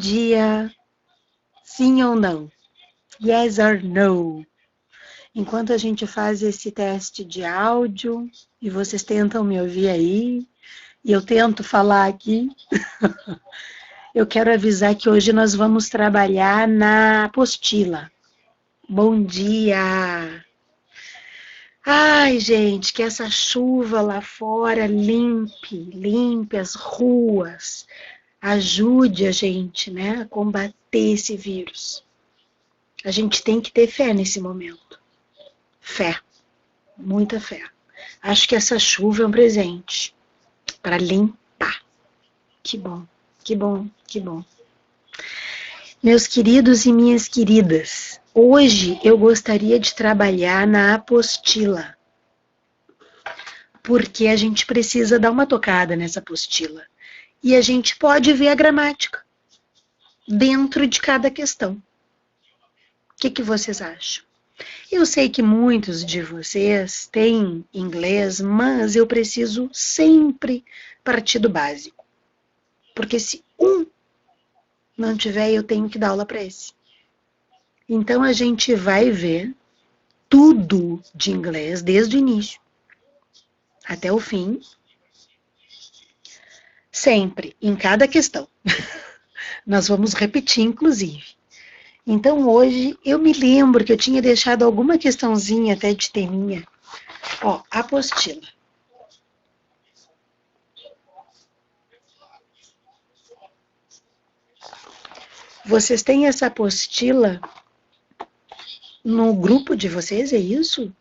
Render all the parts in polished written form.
Dia, sim ou não? Yes or no? Enquanto a gente faz esse teste de áudio e vocês tentam me ouvir aí, e eu tento falar aqui, eu quero avisar que hoje nós vamos trabalhar na apostila. Bom dia! Ai, gente, que essa chuva lá fora limpe as ruas, ajude a gente, né, a combater esse vírus. A gente tem que ter fé nesse momento. Fé, muita fé. Acho que essa chuva é um presente para limpar. Que bom, que bom, que bom. Meus queridos e minhas queridas, hoje eu gostaria de trabalhar na apostila, porque a gente precisa dar uma tocada nessa apostila. E a gente pode ver a gramática dentro de cada questão. O que vocês acham? Eu sei que muitos de vocês têm inglês, mas eu preciso sempre partir do básico. Porque se um não tiver, eu tenho que dar aula para esse. Então a gente vai ver tudo de inglês desde o início até o fim, sempre, em cada questão. Nós vamos repetir, inclusive. Então hoje eu me lembro que eu tinha deixado alguma questãozinha até de teminha. Ó, apostila. Vocês têm essa apostila no grupo de vocês, é isso?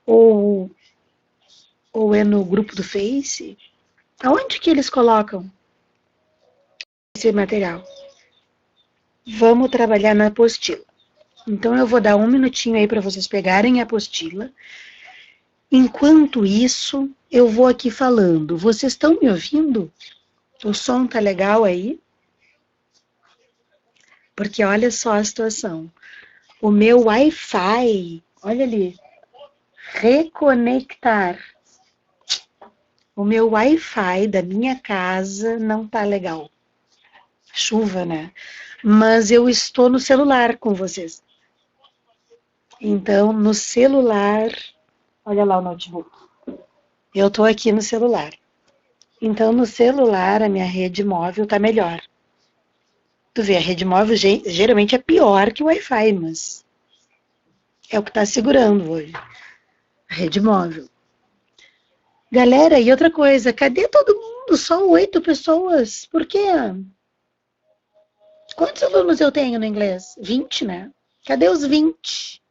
Ou é no grupo do Face? Aonde que eles colocam esse material? Vamos trabalhar na apostila. Então eu vou dar um minutinho aí para vocês pegarem a apostila. Enquanto isso, eu vou aqui falando. Vocês estão me ouvindo? O som tá legal aí? Porque olha só a situação. O meu Wi-Fi, olha ali, reconectar. O meu Wi-Fi da minha casa não tá legal. Chuva, né? Mas eu estou no celular com vocês. Então, no celular, olha lá o notebook. Eu tô aqui no celular. Então, no celular, a minha rede móvel tá melhor. Tu vê, a rede móvel geralmente é pior que o Wi-Fi, mas é o que tá segurando hoje. A rede móvel. Galera, e outra coisa, cadê todo mundo? Só 8 pessoas. Por quê? Quantos alunos eu tenho no inglês? 20, né? Cadê os 20?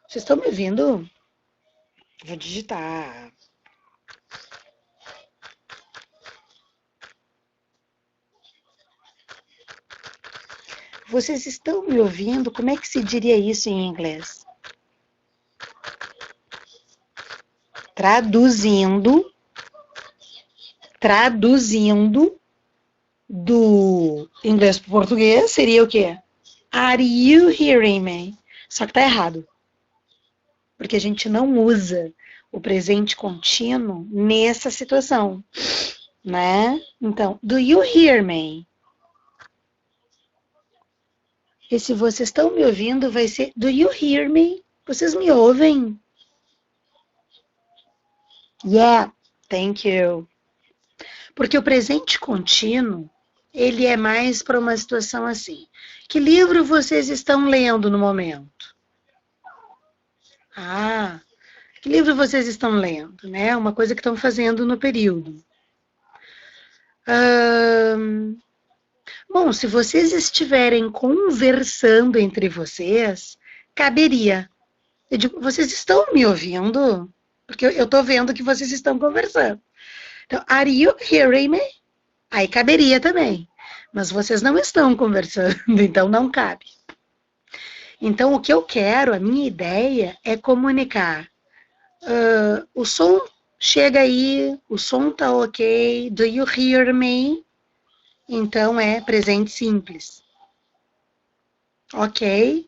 Vocês estão me ouvindo? Vou digitar. Vocês estão me ouvindo? Como é que se diria isso em inglês? Traduzindo do inglês para o português, seria o quê? Are you hearing me? Só que tá errado. Porque a gente não usa o presente contínuo nessa situação, né? Então, do you hear me? E se vocês estão me ouvindo, vai ser do you hear me? Vocês me ouvem? Yeah, thank you. Porque o presente contínuo, ele é mais para uma situação assim. Que livro vocês estão lendo no momento? Ah, que livro vocês estão lendo, né? Uma coisa que estão fazendo no período. Bom, se vocês estiverem conversando entre vocês, caberia. Eu digo, vocês estão me ouvindo? Porque eu estou vendo que vocês estão conversando. Então, are you hearing me? Aí caberia também. Mas vocês não estão conversando, então não cabe. Então, o que eu quero, a minha ideia é comunicar. O som chega aí, o som tá ok, do you hear me? Então, é presente simples. Ok?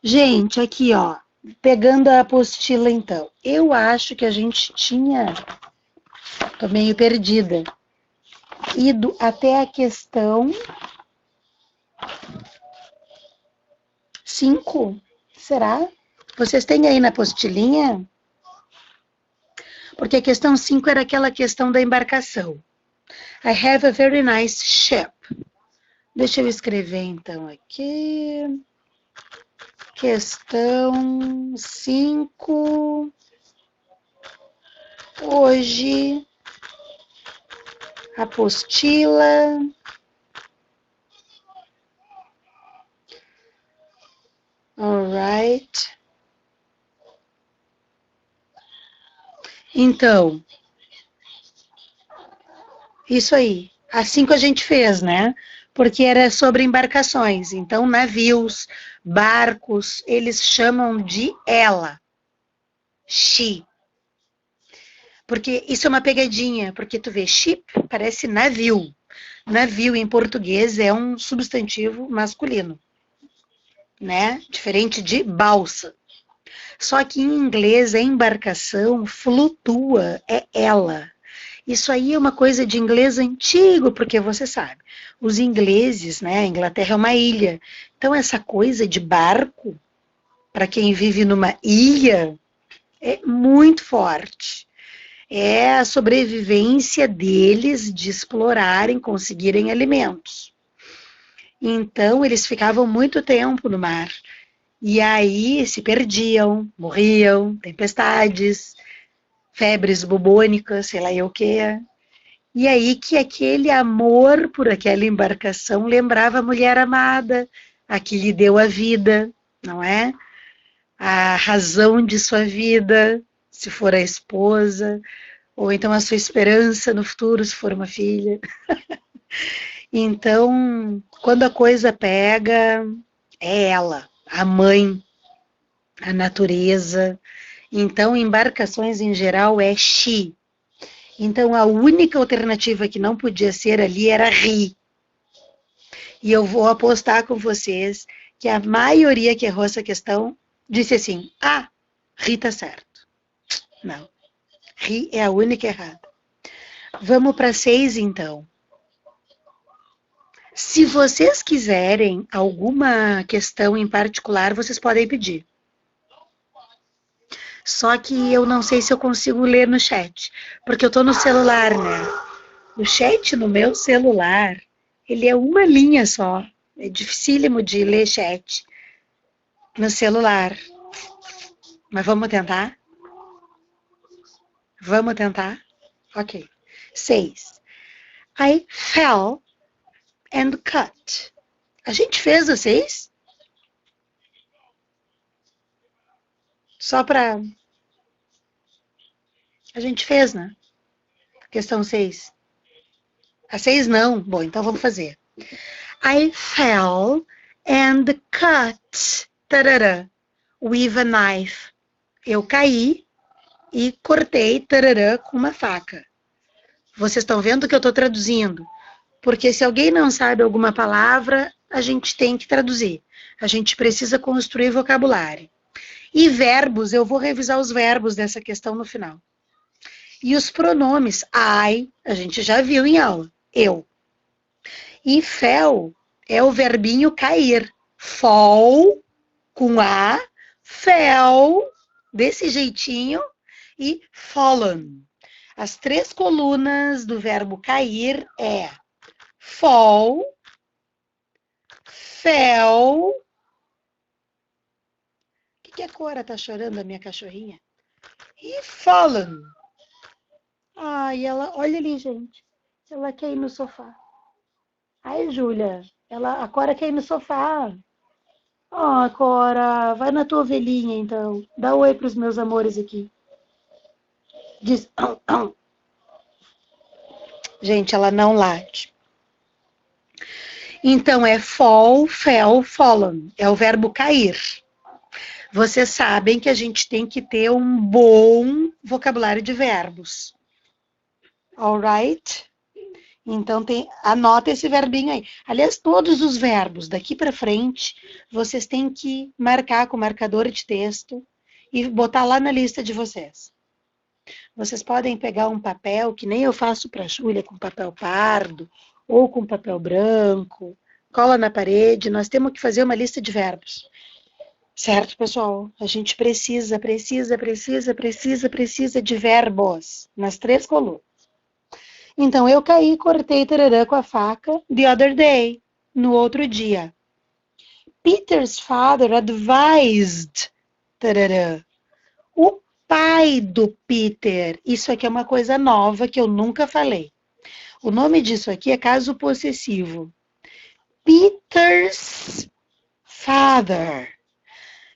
Gente, aqui, ó, pegando a apostila, então. Eu acho que a gente tinha... Tô meio perdida. ido até a questão 5. Será? Vocês têm aí na apostilinha? Porque a questão 5 era aquela questão da embarcação. I have a very nice ship. Deixa eu escrever então aqui. Questão 5. Hoje, apostila. Alright. Então, isso aí. Assim que a gente fez, né? Porque era sobre embarcações. Então, navios, barcos, eles chamam de ela. She. Porque isso é uma pegadinha, porque tu vê, ship parece navio. Navio em português é um substantivo masculino, né? Diferente de balsa. Só que em inglês a embarcação flutua, é ela. Isso aí é uma coisa de inglês antigo, porque você sabe, os ingleses, né? A Inglaterra é uma ilha. Então essa coisa de barco, para quem vive numa ilha, é muito forte. É a sobrevivência deles de explorarem, conseguirem alimentos. Então, eles ficavam muito tempo no mar. E aí se perdiam, morriam, tempestades, febres bubônicas, sei lá eu o que. E aí que aquele amor por aquela embarcação lembrava a mulher amada, a que lhe deu a vida, não é? A razão de sua vida, se for a esposa, ou então a sua esperança no futuro, se for uma filha. Então, quando a coisa pega, é ela, a mãe, a natureza. Então, embarcações em geral é she. Então, a única alternativa que não podia ser ali era ri. E eu vou apostar com vocês que a maioria que errou essa questão disse assim, ri tá certo. Não, ri é a única errada. Vamos para 6, então. Se vocês quiserem alguma questão em particular, vocês podem pedir. Só que eu não sei se eu consigo ler no chat, porque eu estou no celular, né? O chat no meu celular, ele é uma linha só. É dificílimo de ler chat no celular. Mas vamos tentar? Vamos tentar? Ok. 6. I fell and cut. A gente fez o 6? Só para... A gente fez, né? Questão 6. A 6 não. Bom, então vamos fazer. I fell and cut tarará, with a knife. Eu caí e cortei tarará, com uma faca. Vocês estão vendo que eu estou traduzindo? Porque se alguém não sabe alguma palavra, a gente tem que traduzir. A gente precisa construir vocabulário. E verbos, eu vou revisar os verbos dessa questão no final. E os pronomes, I, a gente já viu em aula, eu. E fell é o verbinho cair. Fall, com A, fell, desse jeitinho, e fallen. As 3 colunas do verbo cair é fall, fell. O que a Cora tá chorando, a minha cachorrinha? E fallen. Ai, ela, olha ali, gente. Ela quer ir no sofá. Ai, Júlia, a Cora quer ir no sofá. Cora, vai na tua ovelhinha, então. Dá oi pros meus amores aqui. Diz, Gente, ela não late. Então, é fall, fell, fallen. É o verbo cair. Vocês sabem que a gente tem que ter um bom vocabulário de verbos. Alright? Então, anota esse verbinho aí. Aliás, todos os verbos daqui para frente, vocês têm que marcar com marcador de texto e botar lá na lista de vocês. Vocês podem pegar um papel, que nem eu faço para a Júlia, com papel pardo ou com papel branco, cola na parede. Nós temos que fazer uma lista de verbos. Certo, pessoal? A gente precisa de verbos nas 3 colunas. Então, eu caí e cortei tararã com a faca the other day, no outro dia. Peter's father advised tararã. O pai do Peter. Isso aqui é uma coisa nova que eu nunca falei. O nome disso aqui é caso possessivo. Peter's father.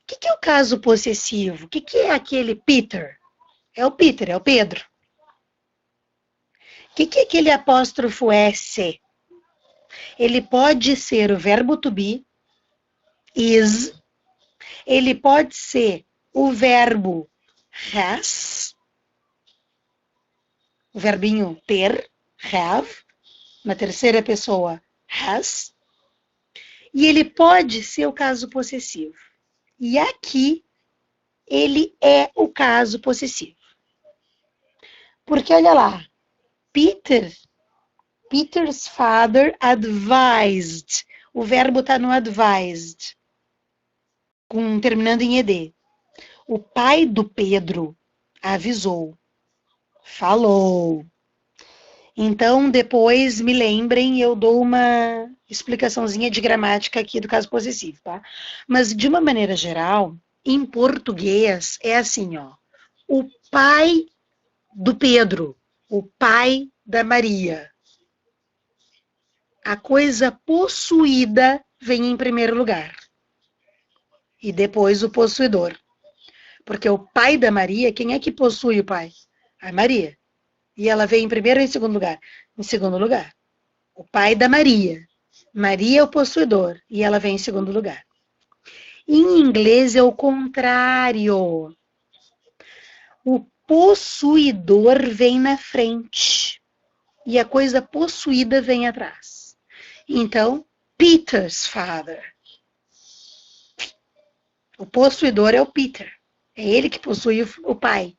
O que é o caso possessivo? O que é aquele Peter? É o Peter, é o Pedro. O que é aquele apóstrofo S? Ele pode ser o verbo to be, is. Ele pode ser o verbo has, o verbinho ter, have, na terceira pessoa, has. E ele pode ser o caso possessivo. E aqui, ele é o caso possessivo. Porque, olha lá, Peter's father advised. O verbo está no advised, terminando em ed. O pai do Pedro avisou, falou. Então, depois, me lembrem, eu dou uma explicaçãozinha de gramática aqui do caso possessivo, tá? Mas, de uma maneira geral, em português, é assim, ó. O pai do Pedro, o pai da Maria. A coisa possuída vem em primeiro lugar. E depois o possuidor. Porque o pai da Maria, quem é que possui o pai? A Maria. E ela vem em primeiro ou em segundo lugar? Em segundo lugar. O pai da Maria. Maria é o possuidor. E ela vem em segundo lugar. Em inglês é o contrário. O possuidor vem na frente. E a coisa possuída vem atrás. Então, Peter's father. O possuidor é o Peter. É ele que possui o pai.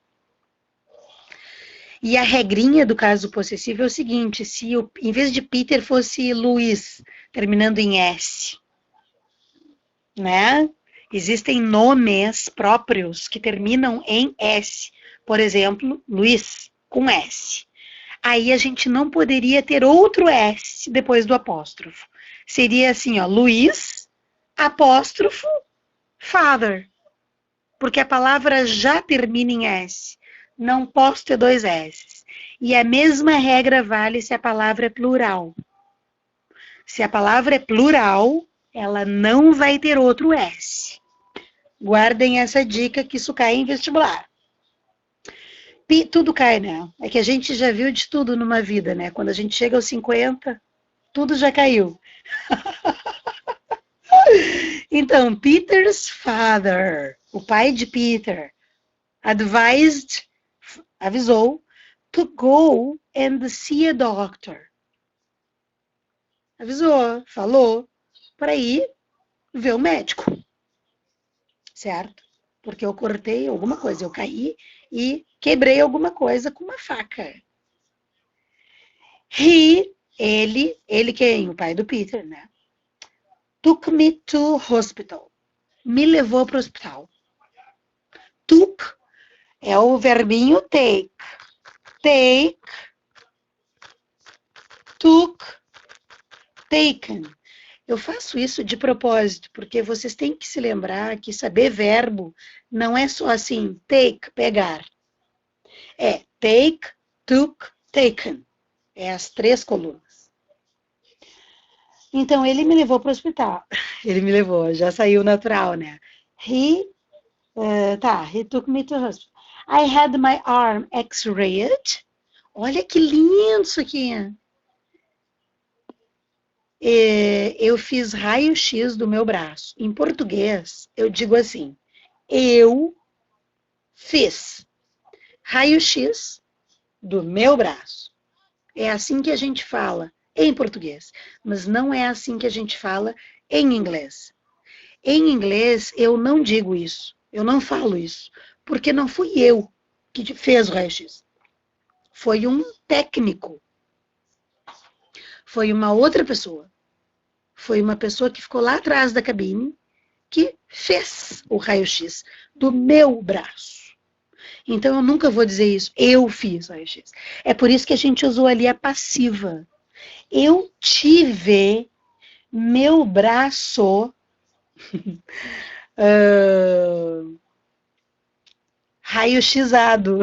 E a regrinha do caso possessivo é o seguinte, se em vez de Peter fosse Luiz, terminando em S, né? Existem nomes próprios que terminam em S. Por exemplo, Luiz, com S. Aí a gente não poderia ter outro S depois do apóstrofo. Seria assim, ó, Luiz, apóstrofo, father. Porque a palavra já termina em S. Não posso ter 2 S. E a mesma regra vale se a palavra é plural. Se a palavra é plural, ela não vai ter outro S. Guardem essa dica que isso cai em vestibular. Tudo cai, né? É que a gente já viu de tudo numa vida, né? Quando a gente chega aos 50, tudo já caiu. Então, Peter's father, o pai de Peter, advised, avisou, to go and see a doctor. Avisou, falou, para ir ver o médico. Certo? Porque eu cortei alguma coisa, eu caí e quebrei alguma coisa com uma faca. Ele quem? O pai do Peter, né? Took me to hospital. Me levou para o hospital. Took é o verbinho take. Take, took, taken. Eu faço isso de propósito, porque vocês têm que se lembrar que saber verbo não é só assim, take, pegar. É take, took, taken. É as 3 colunas. Então, ele me levou para o hospital. Ele me levou, já saiu natural, né? He took me to hospital. I had my arm x-rayed. Olha que lindo isso aqui. Eu fiz raio-x do meu braço. Em português, eu digo assim, eu fiz raio-x do meu braço. É assim que a gente fala em português, mas não é assim que a gente fala em inglês. Em inglês, eu não digo isso, eu não falo isso, porque não fui eu que fez o raio-x. Foi um técnico. Foi uma outra pessoa. Foi uma pessoa que ficou lá atrás da cabine que fez o raio-x do meu braço. Então eu nunca vou dizer isso. Eu fiz o raio-x. É por isso que a gente usou ali a passiva. Eu tive meu braço raio-xado.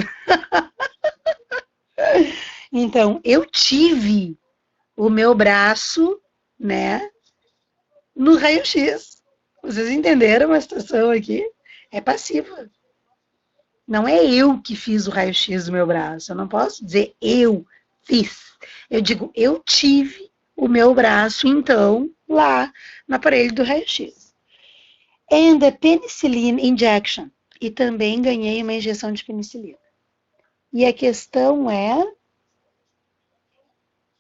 Então, eu tive o meu braço, né, no raio-x. Vocês entenderam a situação aqui? É passiva. Não é eu que fiz o raio-x do meu braço. Eu não posso dizer eu fiz. Eu digo, eu tive o meu braço, então, lá no aparelho do raio-x. And the penicillin injection. E também ganhei uma injeção de penicilina. E a questão é...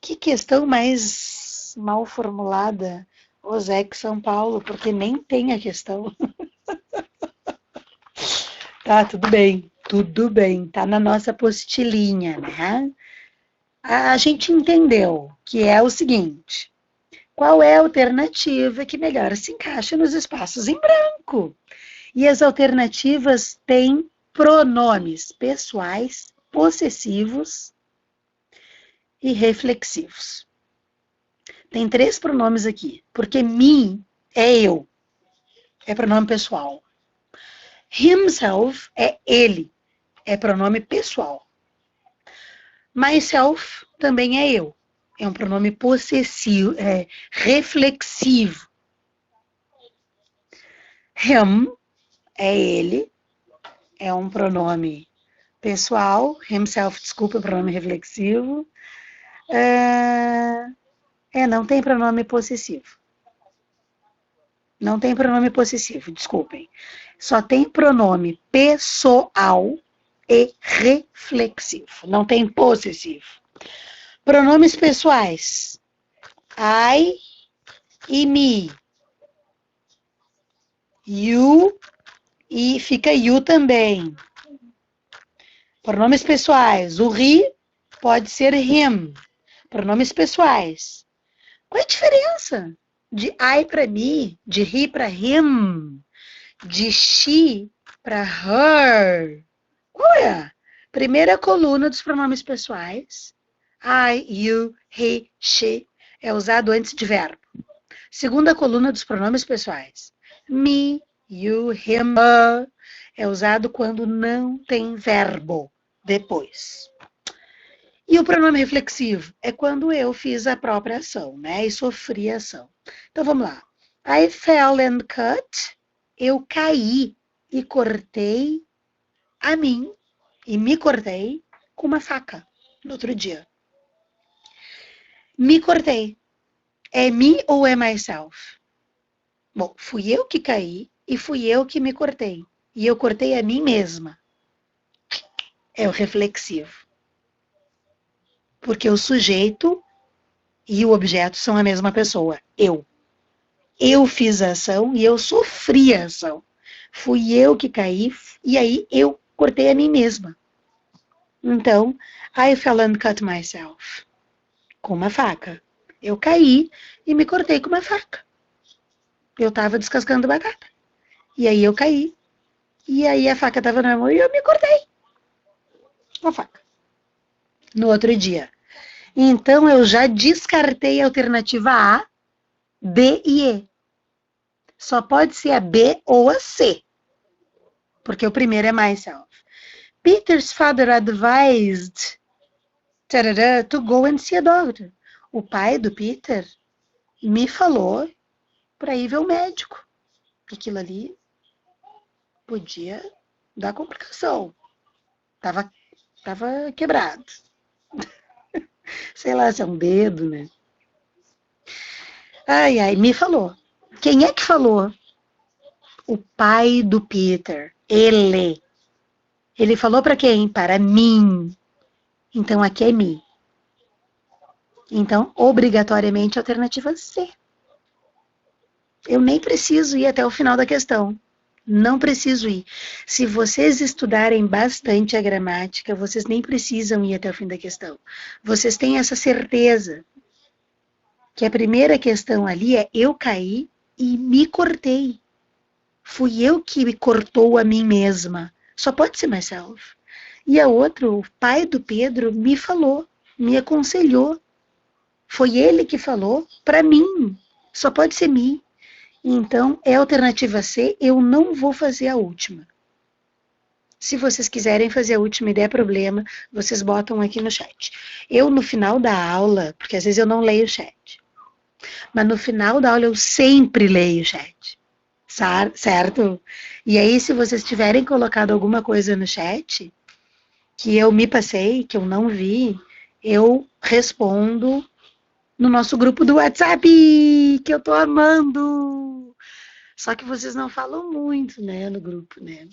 Que questão mais mal formulada, Oseque São Paulo, porque nem tem a questão. Tá, tudo bem, tá na nossa apostilinha, né? A gente entendeu que é o seguinte: qual é a alternativa que melhor se encaixa nos espaços em branco? E as alternativas têm pronomes pessoais, possessivos e reflexivos. Tem 3 pronomes aqui, porque me é eu, é pronome pessoal. Himself é ele, é pronome pessoal. Myself também é eu, é um pronome possessivo, reflexivo. Him é ele, é um pronome pessoal. Himself, desculpa, é um pronome reflexivo. Não tem pronome possessivo. Não tem pronome possessivo, desculpem. Só tem pronome pessoal e reflexivo. Não tem possessivo. Pronomes pessoais. I e me. You e fica you também. Pronomes pessoais. O he pode ser him. Pronomes pessoais. Qual é a diferença de I para me, de he para him, de she para her? Qual é? Primeira coluna dos pronomes pessoais. I, you, he, she é usado antes de verbo. Segunda coluna dos pronomes pessoais. Me, you, him, her é usado quando não tem verbo depois. E o pronome reflexivo é quando eu fiz a própria ação, né? E sofri a ação. Então vamos lá. I fell and cut. Eu caí e cortei a mim. E me cortei com uma faca no outro dia. Me cortei. É me ou é myself? Bom, fui eu que caí e fui eu que me cortei. E eu cortei a mim mesma. É o reflexivo. Porque o sujeito e o objeto são a mesma pessoa. Eu. Eu fiz a ação e eu sofri a ação. Fui eu que caí e aí eu cortei a mim mesma. Então, I fell and cut myself. Com uma faca. Eu caí e me cortei com uma faca. Eu estava descascando batata. E aí eu caí. E aí a faca estava na mão e eu me cortei com a faca. No outro dia. Então, eu já descartei a alternativa A, D e E. Só pode ser a B ou a C. Porque o primeiro é myself. Peter's father advised to go and see a doctor. O pai do Peter me falou para ir ver o médico. Aquilo ali podia dar complicação. Tava quebrado. Sei lá se é um dedo, né? Ai, me falou. Quem é que falou? O pai do Peter. Ele. Ele falou para quem? Para mim. Então, aqui é me. Então, obrigatoriamente, alternativa C. Eu nem preciso ir até o final da questão. Não preciso ir. Se vocês estudarem bastante a gramática, vocês nem precisam ir até o fim da questão. Vocês têm essa certeza que a primeira questão ali é eu caí e me cortei. Fui eu que me cortou a mim mesma. Só pode ser myself. E a outra, o pai do Pedro, me falou, me aconselhou. Foi ele que falou para mim. Só pode ser mim. Então, é a alternativa C, eu não vou fazer a última. Se vocês quiserem fazer a última e der problema, vocês botam aqui no chat. Eu, no final da aula, porque às vezes eu não leio o chat, mas no final da aula eu sempre leio o chat, certo? E aí, se vocês tiverem colocado alguma coisa no chat, que eu me passei, que eu não vi, eu respondo no nosso grupo do WhatsApp, que eu tô amando. Só que vocês não falam muito, né, no grupo, né?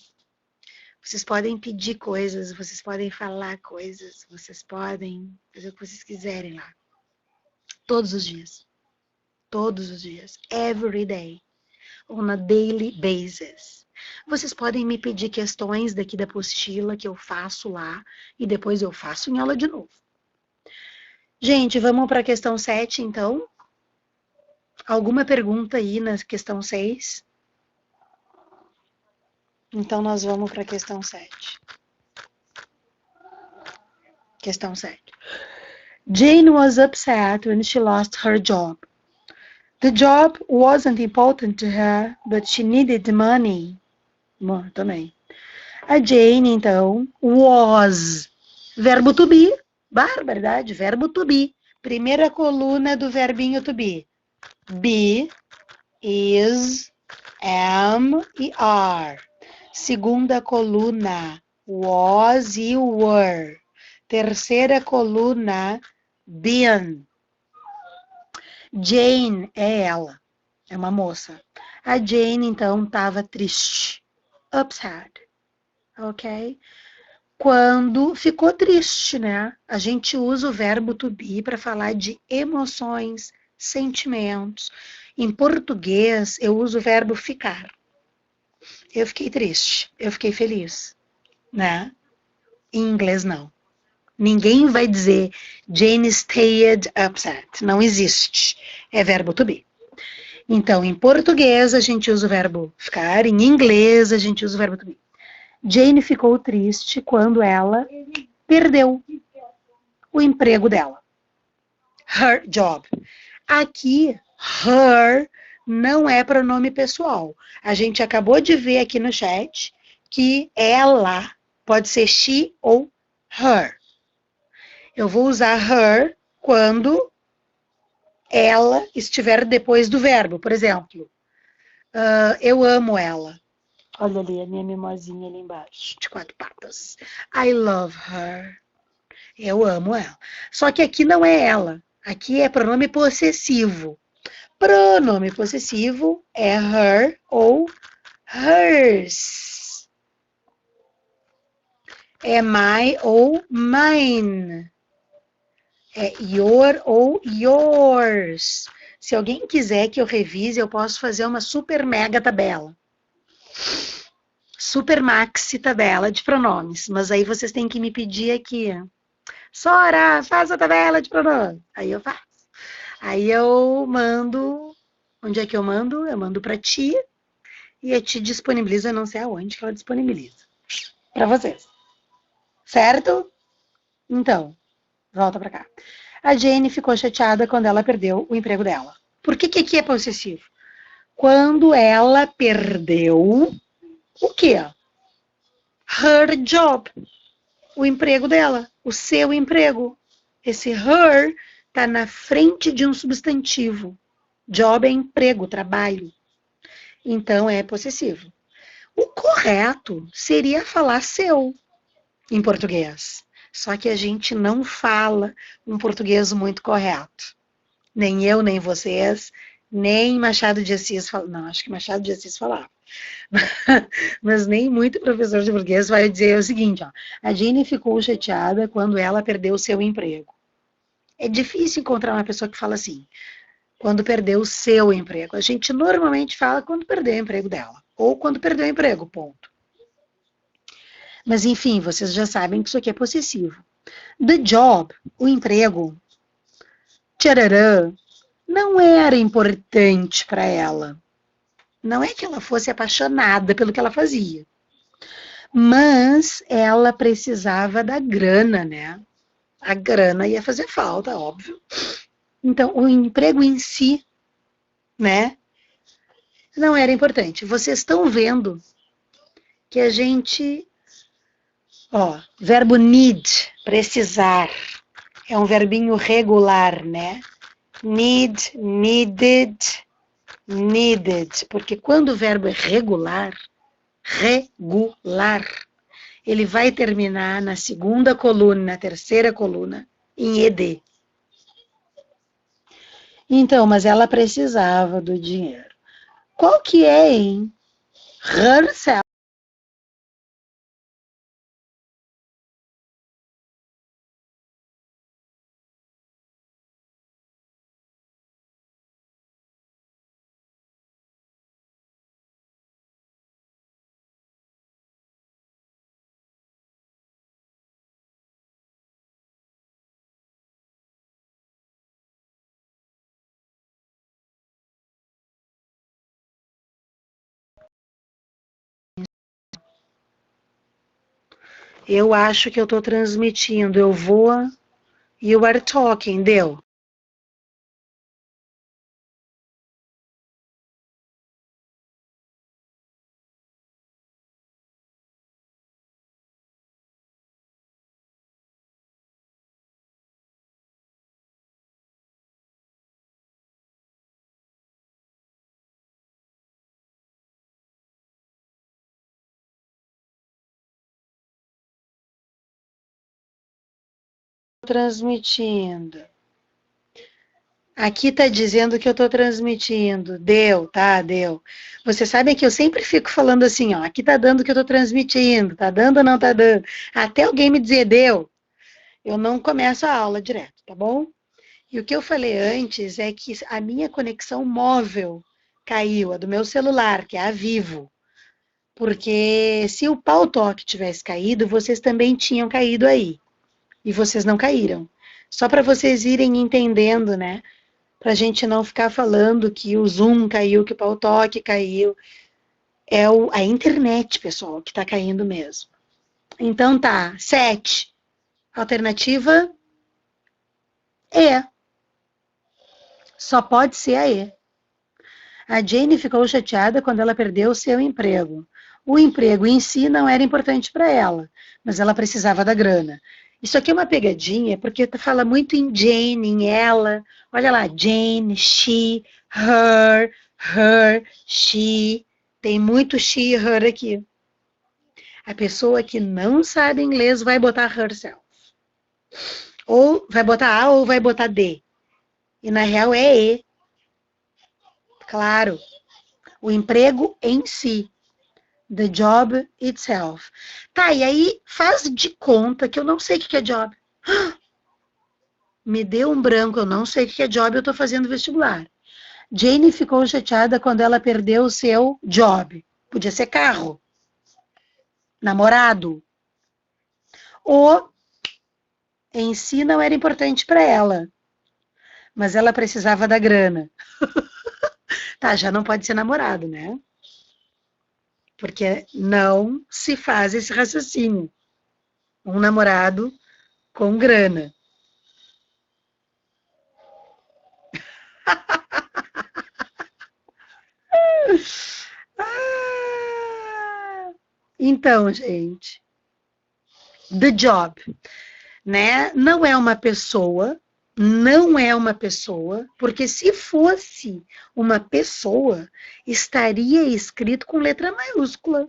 Vocês podem pedir coisas, vocês podem falar coisas, vocês podem fazer o que vocês quiserem lá. Todos os dias. Todos os dias. Every day. On a daily basis. Vocês podem me pedir questões daqui da apostila que eu faço lá e depois eu faço em aula de novo. Gente, vamos para a questão 7, então? Alguma pergunta aí na questão 6? Então, nós vamos para a questão 7. Questão 7. Jane was upset when she lost her job. The job wasn't important to her, but she needed money. Bom, também. A Jane, então, was. Verbo to be. Barbaridade, verbo to be. Primeira coluna do verbinho to be. Be, is, am e are. Segunda coluna, was e were. Terceira coluna, been. Jane é ela, é uma moça. A Jane, então, estava triste. Upset, ok? Quando ficou triste, né? A gente usa o verbo to be para falar de emoções, sentimentos. Em português, eu uso o verbo ficar. Eu fiquei triste, eu fiquei feliz, né? Em inglês, não. Ninguém vai dizer Jane stayed upset. Não existe. É verbo to be. Então, em português, a gente usa o verbo ficar. Em inglês, a gente usa o verbo to be. Jane ficou triste quando ela perdeu o emprego dela. Her job. Aqui, her não é pronome pessoal. A gente acabou de ver aqui no chat que ela pode ser she ou her. Eu vou usar her quando ela estiver depois do verbo. Por exemplo, eu amo ela. Olha ali a minha mimosinha ali embaixo, de 4 patas. I love her. Eu amo ela. Só que aqui não é ela. Aqui é pronome possessivo. Pronome possessivo é her ou hers. É my ou mine. É your ou yours. Se alguém quiser que eu revise, eu posso fazer uma super mega tabela. Super maxi tabela de pronomes. Mas aí vocês têm que me pedir aqui. Sora, faz a tabela de pronomes. Aí eu faço. Aí eu mando. Onde é que eu mando? Eu mando para ti. E a ti disponibiliza, não sei aonde que ela disponibiliza. Para vocês. Certo? Então, volta para cá. A Jane ficou chateada quando ela perdeu o emprego dela. Por que aqui é possessivo? Quando ela perdeu o quê? Her job. O emprego dela. O seu emprego. Esse her está na frente de um substantivo. Job é emprego, trabalho. Então é possessivo. O correto seria falar seu em português. Só que a gente não fala um português muito correto. Nem eu, nem vocês, nem Machado de Assis falava. Não, acho que Machado de Assis falava. Mas nem muito professor de português vai dizer o seguinte, ó. A Jane ficou chateada quando ela perdeu o seu emprego. É difícil encontrar uma pessoa que fala assim, quando perdeu o seu emprego. A gente normalmente fala quando perdeu o emprego dela. ou quando perdeu o emprego, ponto. Mas enfim, vocês já sabem que isso aqui é possessivo. The job, o emprego, tchararã, não era importante para ela. Não é que ela fosse apaixonada pelo que ela fazia, mas ela precisava da grana, né? A grana ia fazer falta, óbvio. Então, o emprego em si, né, não era importante. Vocês estão vendo que a gente, ó, verbo need, precisar, é um verbinho regular, né? Need, needed, needed. Porque quando o verbo é regular, ele vai terminar na segunda coluna, na terceira coluna, em ed. Então, mas ela precisava do dinheiro. Qual que é, hein? Herself. Eu acho que eu estou transmitindo. Eu vou. You are talking. Deu. Transmitindo. Aqui está dizendo que eu estou transmitindo. Deu, tá? Deu. Vocês sabem que eu sempre fico falando assim, ó. Aqui está dando que eu estou transmitindo. Tá dando ou não está dando? Até alguém me dizer deu, eu não começo a aula direto, tá bom? E o que eu falei antes é que a minha conexão móvel caiu, a do meu celular, que é a Vivo. Porque se o Pau Talk tivesse caído, vocês também tinham caído aí. E vocês não caíram. Só para vocês irem entendendo, né? Para a gente não ficar falando que o Zoom caiu, que o Pau Talk caiu. É a internet, pessoal, que está caindo mesmo. Então tá, 7. Alternativa E. Só pode ser a E. A Jane ficou chateada quando ela perdeu o seu emprego. O emprego em si não era importante para ela, mas ela precisava da grana. Isso aqui é uma pegadinha, porque fala muito em Jane, em ela. Olha lá, Jane, she, her, she. Tem muito she e her aqui. A pessoa que não sabe inglês vai botar herself. Ou vai botar A ou vai botar D. E na real é E. Claro. O emprego em si. The job itself. Tá, e aí faz de conta que eu não sei o que é job. Me deu um branco, eu não sei o que é job, eu tô fazendo vestibular. Jane ficou chateada quando ela perdeu o seu job. Podia ser carro, namorado. O em si não era importante para ela, mas ela precisava da grana. Tá, já não pode ser namorado, né? Porque não se faz esse raciocínio. Um namorado com grana. Então, gente, the job, né? Não é uma pessoa, porque se fosse uma pessoa, estaria escrito com letra maiúscula.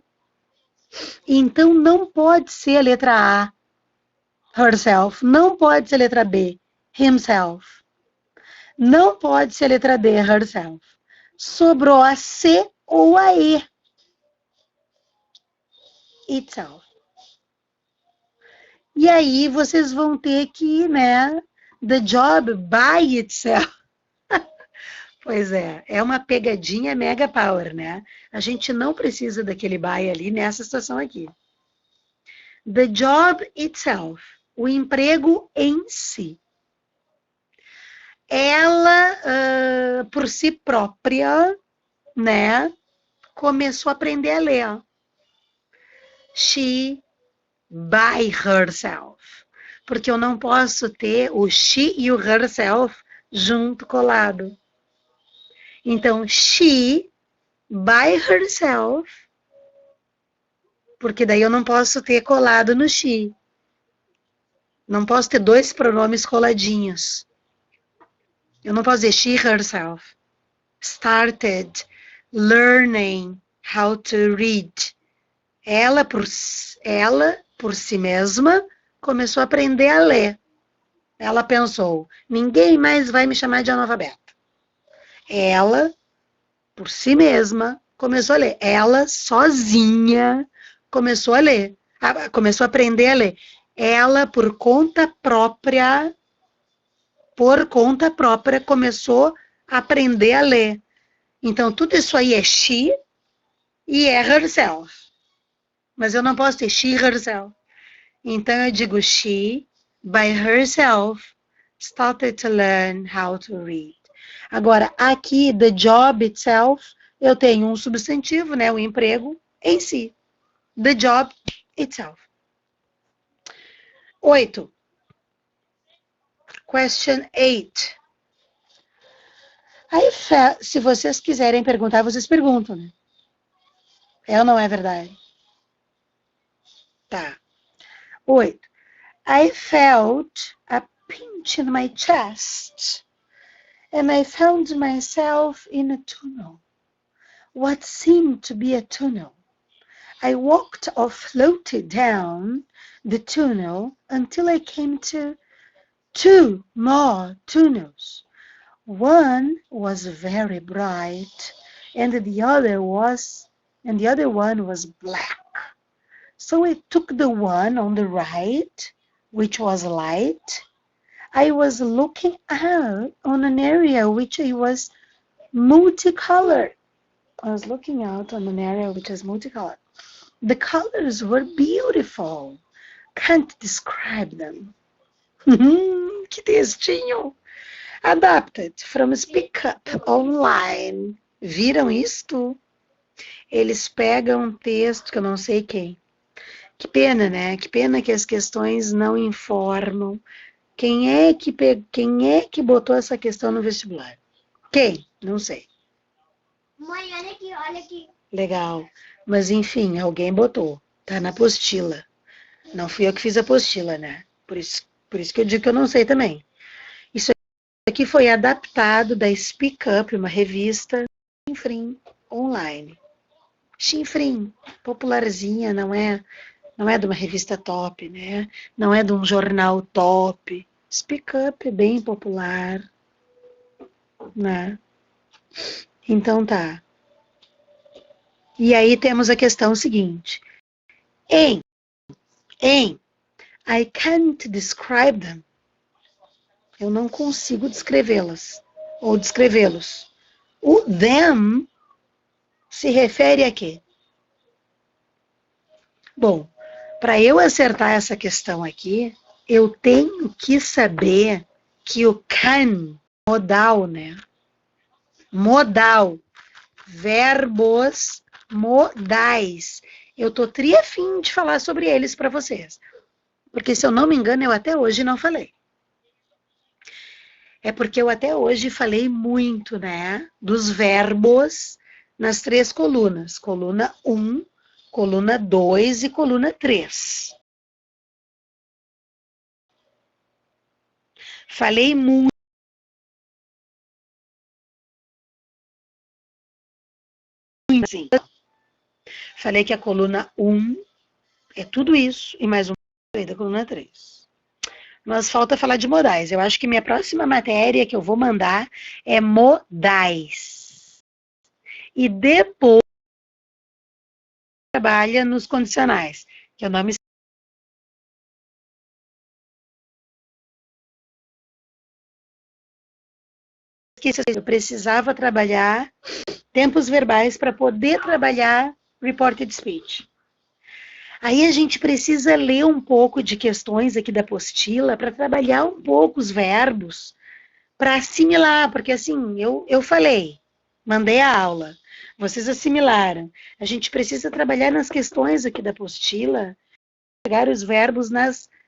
Então não pode ser a letra A, herself, não pode ser a letra B, himself, não pode ser a letra D, herself. Sobrou a C ou a E, itself. E aí vocês vão ter que, né, the job by itself. Pois é uma pegadinha mega power, né? A gente não precisa daquele buy ali nessa situação aqui. The job itself, o emprego em si. Ela, por si própria, né, começou a aprender a ler. She by herself. Porque eu não posso ter o she e o herself junto colado. Então, she by herself, porque daí eu não posso ter colado no she. Não posso ter dois pronomes coladinhos. Eu não posso dizer she herself started learning how to read. Ela por si mesma começou a aprender a ler. Ela pensou, ninguém mais vai me chamar de analfabeta. Ela, por si mesma, começou a ler. Ela, sozinha, começou a ler. Começou a aprender a ler. Ela, por conta própria, começou a aprender a ler. Então, tudo isso aí é she e é herself. Mas eu não posso ter she herself. Então, eu digo she, by herself, started to learn how to read. Agora, aqui, the job itself, eu tenho um substantivo, né, o emprego em si. The job itself. 8. Question 8. Aí, se vocês quiserem perguntar, vocês perguntam, né? É ou não é verdade? Tá. 8. I felt a pinch in my chest, and I found myself in a tunnel. What seemed to be a tunnel. I walked or floated down the tunnel until I came to 2 more tunnels. One was very bright, and the other one was black. So I took the one on the right, which was light. I was looking out on an area which was multicolored. I was looking out on an area which was multicolored. The colors were beautiful. Can't describe them. Que textinho! Adapted from Speak Up Online. Viram isto? Eles pegam um texto que eu não sei quem. Que pena, né? Que pena que as questões não informam. Quem é que botou essa questão no vestibular? Quem? Não sei. Mãe, olha aqui, olha aqui. Legal. Mas enfim, alguém botou. Tá na apostila. Não fui eu que fiz a apostila, né? Por isso que eu digo que eu não sei também. Isso aqui foi adaptado da Speak Up, uma revista Chinfrim online. Chinfrim, popularzinha, não é de uma revista top, né? Não é de um jornal top. Speak Up é bem popular, né? Então tá. E aí temos a questão seguinte. I can't describe them. Eu não consigo descrevê-las ou descrevê-los. O them se refere a quê? Bom, para eu acertar essa questão aqui, eu tenho que saber que o can, modal, né? Modal, verbos modais. Eu tô triafim de falar sobre eles para vocês. Porque, se eu não me engano, eu até hoje não falei. É porque eu até hoje falei muito, né, dos verbos nas 3 colunas. Coluna 1, coluna 2 e coluna 3. Falei muito. Sim. Falei que a coluna 1 é tudo isso e mais um da coluna 3. Mas falta falar de modais. Eu acho que minha próxima matéria que eu vou mandar é modais. E depois trabalha nos condicionais, que eu não me eu precisava trabalhar tempos verbais para poder trabalhar reported speech. Aí a gente precisa ler um pouco de questões aqui da apostila para trabalhar um pouco os verbos, para assimilar, porque assim, eu falei, mandei a aula, vocês assimilaram. A gente precisa trabalhar nas questões aqui da apostila, pegar os verbos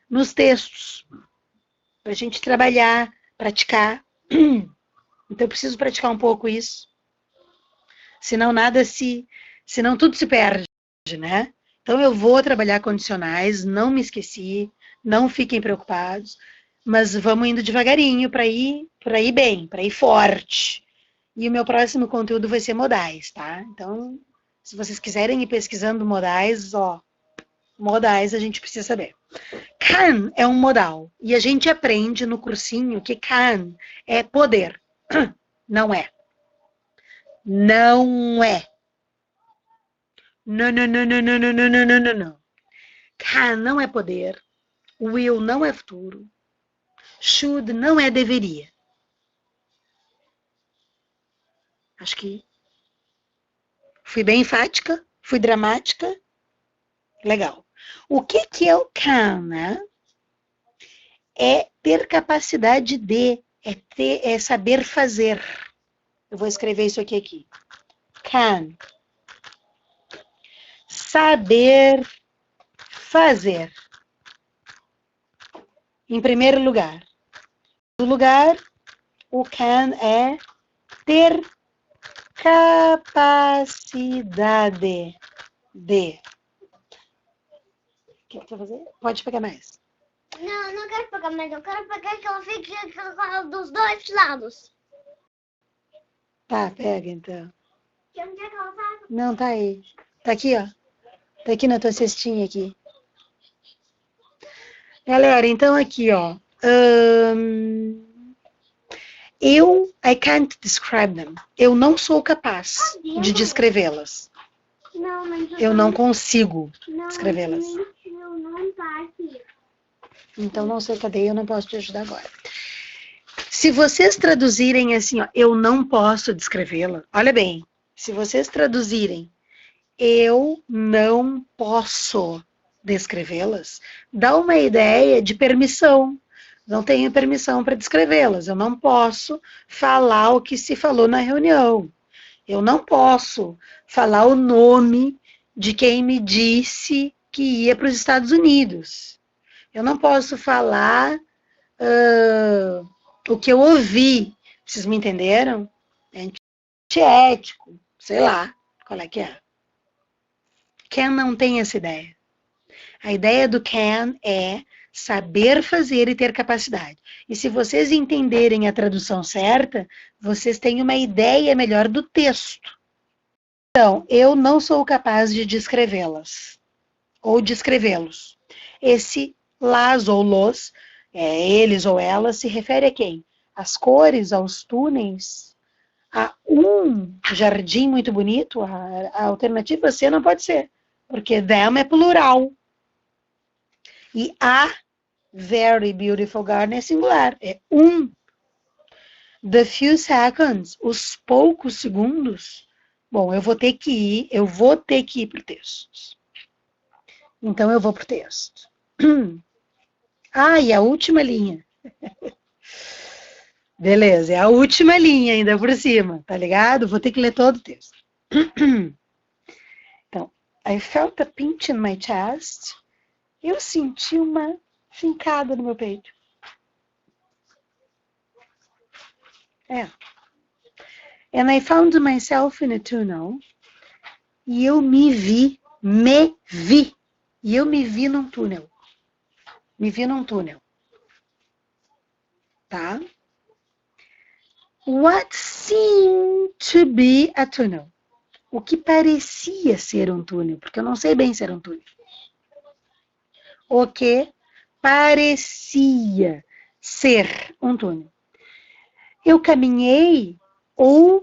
nos textos, para a gente trabalhar, praticar. Então eu preciso praticar um pouco isso. Senão tudo se perde, né? Então eu vou trabalhar condicionais, não me esqueci, não fiquem preocupados, mas vamos indo devagarinho para ir bem, para ir forte. E o meu próximo conteúdo vai ser modais, tá? Então, se vocês quiserem ir pesquisando modais, modais a gente precisa saber. Can é um modal, e a gente aprende no cursinho que can é poder. Não é. Não é. Não, não, não, não, não, não, não, não, não, não. Can não é poder. Will não é futuro. Should não é deveria. Acho que fui bem enfática, fui dramática. Legal. O que é o can, né? É ter capacidade de, é saber fazer. Eu vou escrever isso aqui. Can. Saber fazer. Em primeiro lugar. No lugar, o can é ter capacidade de. O que você vai fazer? Pode pegar mais. Não, não quero pegar mais. Eu quero pegar que ela fique dos dois lados. Tá, pega então. Onde é que ela tá? Não, tá aí. Tá aqui, ó. Tá aqui na tua cestinha aqui. Galera, então aqui, ó. I can't describe them. Eu não sou capaz de descrevê-las. Não, mas eu não consigo descrevê-las. Não tá aqui. Então não sei cadê, eu não posso te ajudar agora. Se vocês traduzirem assim, ó, eu não posso descrevê-la. Olha bem, se vocês traduzirem eu não posso descrevê-las, dá uma ideia de permissão. Não tenho permissão para descrevê-las. Eu não posso falar o que se falou na reunião. Eu não posso falar o nome de quem me disse que ia para os Estados Unidos. Eu não posso falar o que eu ouvi. Vocês me entenderam? É antiético, sei lá qual é que é. Can não tem essa ideia. A ideia do can é saber fazer e ter capacidade. E se vocês entenderem a tradução certa, vocês têm uma ideia melhor do texto. Então, eu não sou capaz de descrevê-las ou descrevê-los. Esse las ou los, eles ou elas, se refere a quem? Às cores, aos túneis, a um jardim muito bonito. A alternativa C não pode ser, porque them é plural. E a very beautiful garden é singular, é um. The few seconds, os poucos segundos. Bom, eu vou ter que ir para o texto. Então eu vou para o texto. E a última linha. Beleza, é a última linha ainda por cima, tá ligado? Vou ter que ler todo o texto. Então, I felt a pinch in my chest. Eu senti uma fincada no meu peito. And I found myself in a tunnel. E eu me vi. E eu me vi num túnel. Tá? What seemed to be a tunnel. O que parecia ser um túnel, porque eu não sei bem se era um túnel. O que parecia ser um túnel. Eu caminhei ou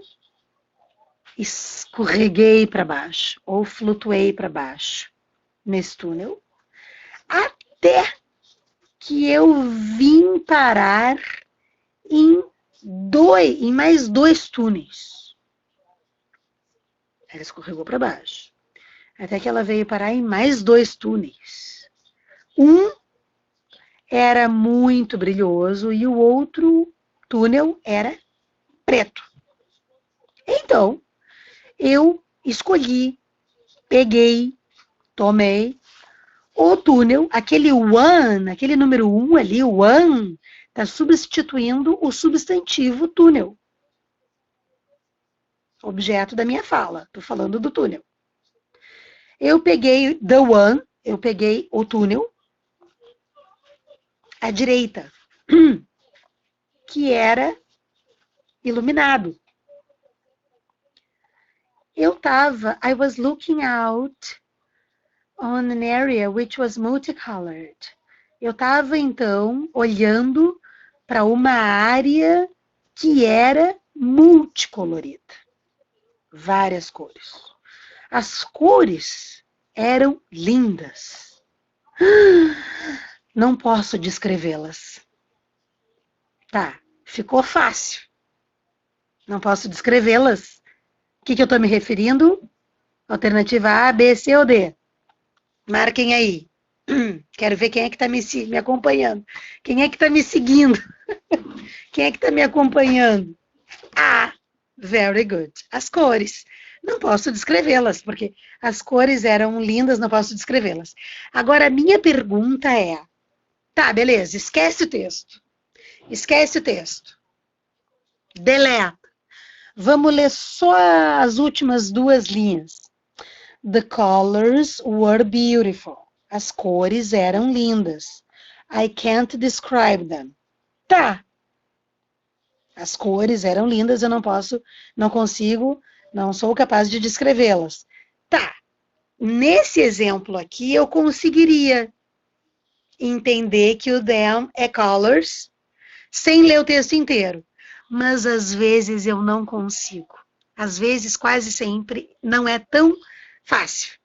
escorreguei para baixo, ou flutuei para baixo nesse túnel, até que eu vim parar em em mais 2 túneis. Ela escorregou para baixo. Até que ela veio parar em mais 2 túneis. Um era muito brilhoso e o outro túnel era preto. Então, eu escolhi, peguei, tomei o túnel, aquele one, aquele número 1 ali, o one, está substituindo o substantivo túnel. Objeto da minha fala, estou falando do túnel. Eu peguei the one, eu peguei o túnel à direita, que era iluminado. I was looking out on an area which was multicolored. Eu estava, então, olhando para uma área que era multicolorida. Várias cores. As cores eram lindas. Não posso descrevê-las. Tá, ficou fácil. Não posso descrevê-las. O que eu estou me referindo? Alternativa A, B, C ou D? Marquem aí. Quero ver quem é que está me acompanhando. Quem é que está me seguindo? Quem é que está me acompanhando? Ah, very good. As cores. Não posso descrevê-las, porque as cores eram lindas, não posso descrevê-las. Agora, a minha pergunta é... Tá, beleza, esquece o texto. Esquece o texto. Deleta. Vamos ler só as últimas 2 linhas. The colors were beautiful. As cores eram lindas. I can't describe them. Tá. As cores eram lindas, eu não consigo, não sou capaz de descrevê-las. Tá. Nesse exemplo aqui, eu conseguiria entender que o them é colors, sem ler o texto inteiro. Mas às vezes eu não consigo. Às vezes, quase sempre, não é tão fácil.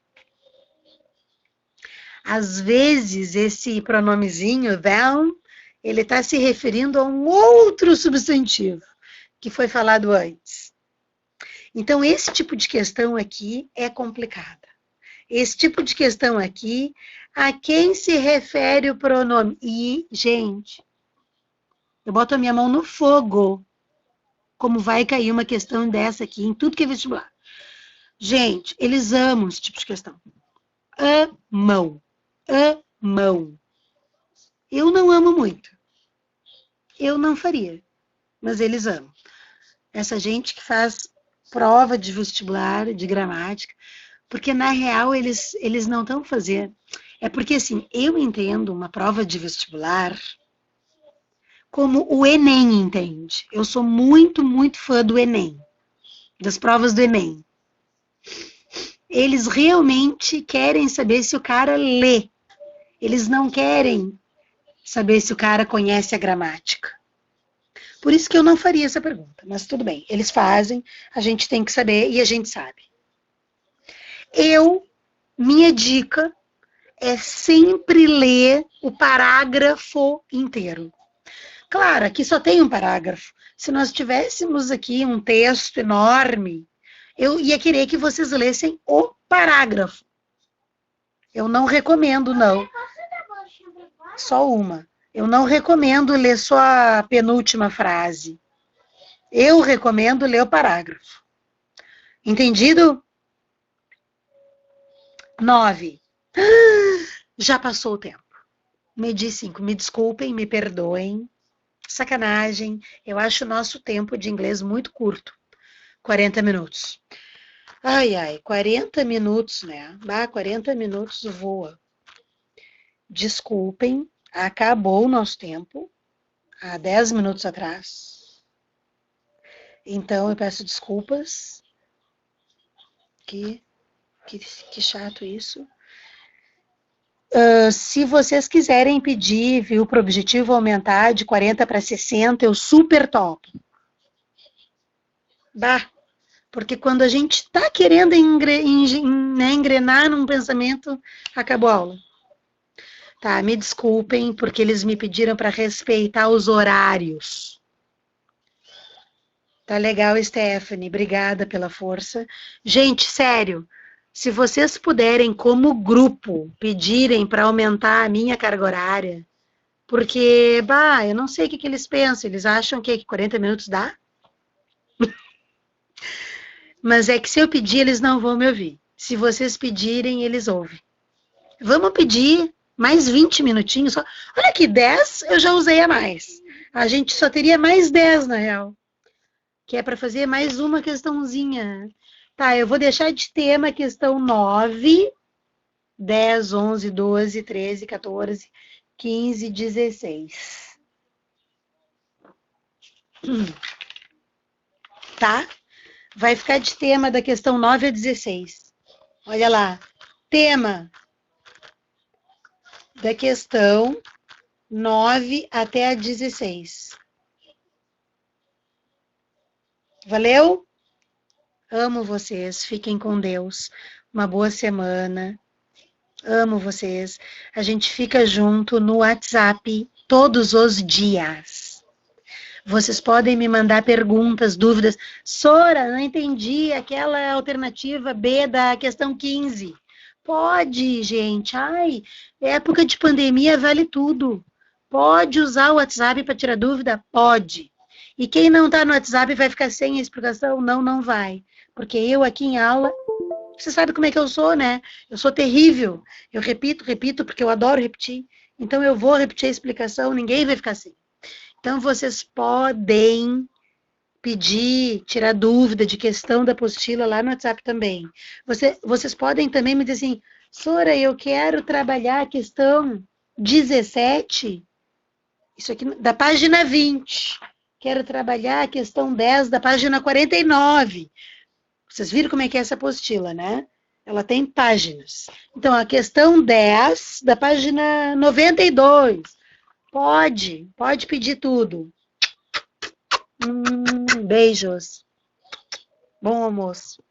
Às vezes, esse pronomezinho, them, ele está se referindo a um outro substantivo que foi falado antes. Então, esse tipo de questão aqui é complicada. Esse tipo de questão aqui, a quem se refere o pronome? E, gente, eu boto a minha mão no fogo. Como vai cair uma questão dessa aqui em tudo que é vestibular. Gente, eles amam esse tipo de questão. Amam. Amam. Eu não amo muito. Eu não faria. Mas eles amam. Essa gente que faz prova de vestibular, de gramática, porque na real eles não estão fazendo. É porque assim, eu entendo uma prova de vestibular como o Enem entende. Eu sou muito, muito fã do Enem, das provas do Enem. Eles realmente querem saber se o cara lê. Eles não querem saber se o cara conhece a gramática. Por isso que eu não faria essa pergunta, mas tudo bem. Eles fazem, a gente tem que saber e a gente sabe. Minha dica é sempre ler o parágrafo inteiro. Claro, aqui só tem um parágrafo. Se nós tivéssemos aqui um texto enorme, eu ia querer que vocês lessem o parágrafo. Eu não recomendo, não. Só uma. Eu não recomendo ler só a penúltima frase. Eu recomendo ler o parágrafo. Entendido? 9. Já passou o tempo. Medi 5. Me desculpem, me perdoem. Sacanagem. Eu acho o nosso tempo de inglês muito curto. 40 minutos. Ai, 40 minutos, né? 40 minutos voa. Desculpem, acabou o nosso tempo. Há 10 minutos atrás. Então, eu peço desculpas. Que chato isso. Se vocês quiserem pedir, viu, para o objetivo aumentar de 40 para 60, eu super topo. Porque quando a gente está querendo engrenar num pensamento, acabou a aula. Tá, me desculpem, porque eles me pediram para respeitar os horários. Tá legal, Stephanie. Obrigada pela força. Gente, sério, se vocês puderem, como grupo, pedirem para aumentar a minha carga horária, porque, bah, eu não sei o que eles pensam. Eles acham que 40 minutos dá? Mas é que se eu pedir, eles não vão me ouvir. Se vocês pedirem, eles ouvem. Vamos pedir mais 20 minutinhos só. Olha que 10 eu já usei a mais. A gente só teria mais 10 na real. Que é para fazer mais uma questãozinha. Tá, eu vou deixar de tema a questão 9, 10, 11, 12, 13, 14, 15, 16. Tá? Vai ficar de tema da questão 9 a 16. Olha lá. Tema da questão 9 até a 16. Valeu? Amo vocês. Fiquem com Deus. Uma boa semana. Amo vocês. A gente fica junto no WhatsApp todos os dias. Vocês podem me mandar perguntas, dúvidas. Sora, não entendi aquela alternativa B da questão 15. Pode, gente. Ai, época de pandemia vale tudo. Pode usar o WhatsApp para tirar dúvida? Pode. E quem não está no WhatsApp vai ficar sem a explicação? Não, não vai. Porque eu aqui em aula, você sabe como é que eu sou, né? Eu sou terrível. Eu repito, porque eu adoro repetir. Então eu vou repetir a explicação, ninguém vai ficar sem. Então, vocês podem pedir, tirar dúvida de questão da apostila lá no WhatsApp também. Vocês podem também me dizer assim, Sora, eu quero trabalhar a questão 17, isso aqui da página 20. Quero trabalhar a questão 10 da página 49. Vocês viram como é que é essa apostila, né? Ela tem páginas. Então, a questão 10 da página 92. Pode pedir tudo. Beijos. Bom almoço.